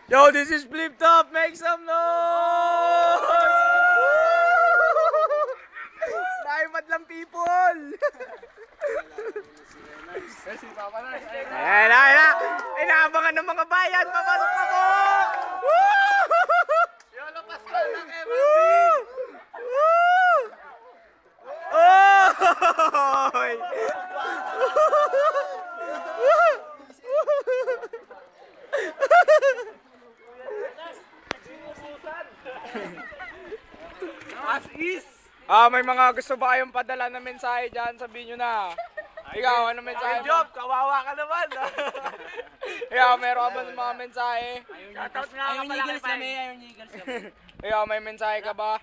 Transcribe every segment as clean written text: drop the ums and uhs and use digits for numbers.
Yo, this is Flip Top. Make some noise! Naimad lang people! Ayan, ayan, ayan! Inaabangan ng mga bayan! Papasok na po! Yolo Pascal ng MLB! Oy! As is! May mga gusto ba kayong padala na mensahe dyan? Sabihin nyo na. Ikaw, ano mensahe mo? Job, kawawa ka naman. Ikaw, meron ka ba ng mga mensahe? Ayun Eagles kami, ayun Eagles kami. Ikaw, may mensahe ka ba?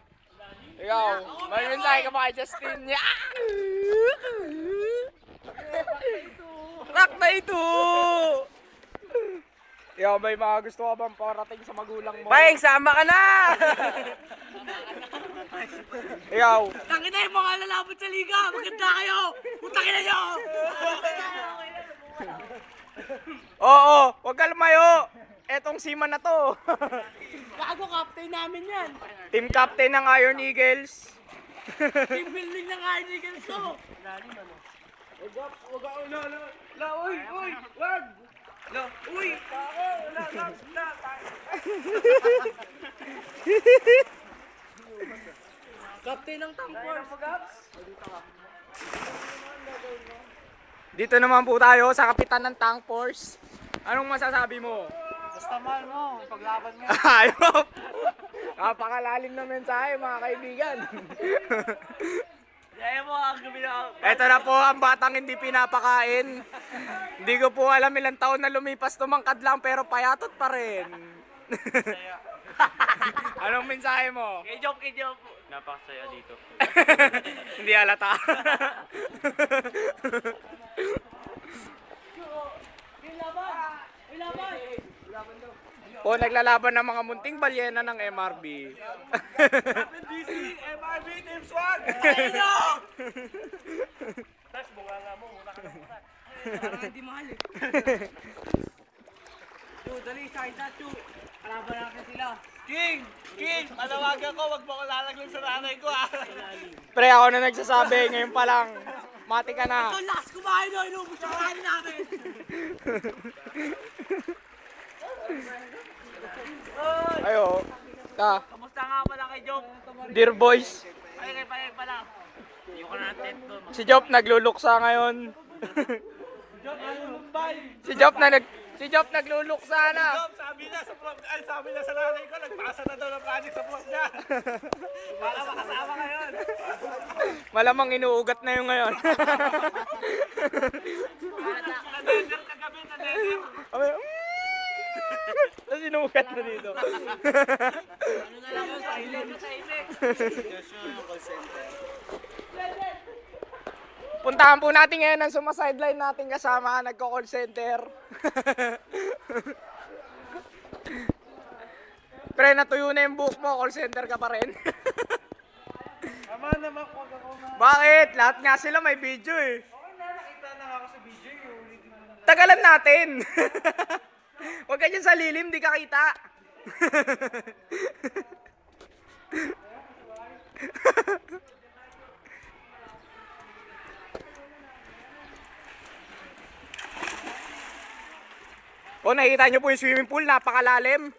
Ikaw, may mensahe ka ba kay Justin? Rock na ito! Ikaw, may mga gusto ka bang parating sa magulang mo? Bayeng, sama ka na! Ikaw. Tangina yung mga lalabot sa liga! Maganda kayo! Putangin na nyo! Oo, wag ka lumayo! Etong sima na to. Gago captain namin yan! Team captain ng Iron Eagles. Team building ng Iron Eagles to! Captain ng Tank Force! Dito naman po tayo sa kapitan ng Tank Force. Anong masasabi mo? Basta mahal mo, paglaban mo. Ayop! Napakalalim na mensahe mga kaibigan. Kaya mo ang guminaw. Ito na po ang batang hindi pinapakain. Hindi ko po alam ilang taon na lumipas, tumangkad lang pero payatot pa rin. Anong mensahe mo? Kay Job. Napakasaya dito. Hindi halata. O naglalaban ng mga munting balyena ng MRB. DC, MRB, Team Swag! Tapos bunga nga mo, muna ka na muna. Parang hindi mahal eh. Dali, side that too. Kalaban natin sila. King! Panawagan ko, wag mo ko lalaglag sa nanay ko ah. Pre, ako na nagsasabi, ngayon pa lang. Mati ka na. Ito, last kumain na, inubos yung kain namin. Ayo. Kamusta nga pala kay Job? Dear boys. Ay, kay Payag pala. Yung ka natin doon. Si Job nagluluksa ngayon. Job, ayaw Mumbai. Si Job nagluluksa na. Job, sabi na sa nanay ko, nagpasa na daw ng project sa plot niya. Para makasama ngayon. Malamang inuugat na yung ngayon. Nadender kagabi, nadender. Tapos inuugat na dito. Ano na lang yung silent. Puntahan po natin ngayon ang sumasideline natin kasama nagko-call center. Pre, natuyo na yung buhok mo, call center ka pa rin. Tama naman, huwag ako na. Bakit? Lahat nga sila may video eh. Oo na, nakita na ako sa video yung ulitin mo na. Tagalan natin. Huwag ka dyan sa lilim, di ka kita. O, nakikita nyo po yung swimming pool, napakalalim.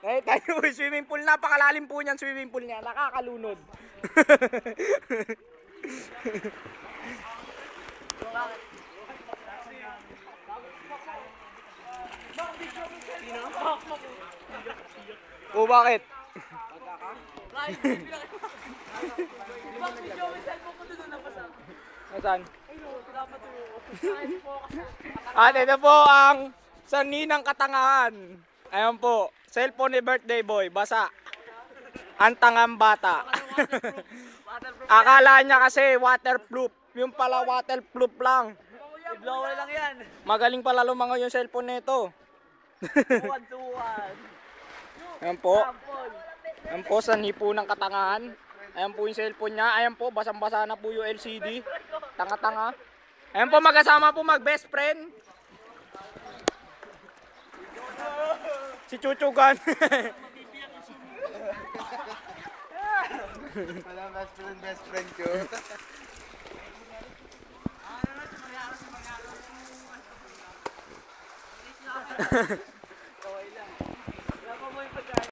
Nakikita nyo po yung swimming pool, napakalalim po niyan swimming pool niya, nakakalunod. O, bakit? Nasaan? At ito po ang sanhi ng katangahan. Ayan po, cellphone ni birthday boy, basa. Ang tangang bata. Akala niya kasi waterproof. Yung pala waterproof lang. I-blower lang yan. Magaling pala lumangaw yung cellphone nito. Tuwan. Ayan po. Ayan po, sanhi po ng katangahan. Ayan po yung cellphone niya. Ayan po, basang-basa na po yung LCD. Tanga-tanga. Ayan po, magkasama po mag-best friend. Si Chuchugan. Wala best friend ko. Ano na,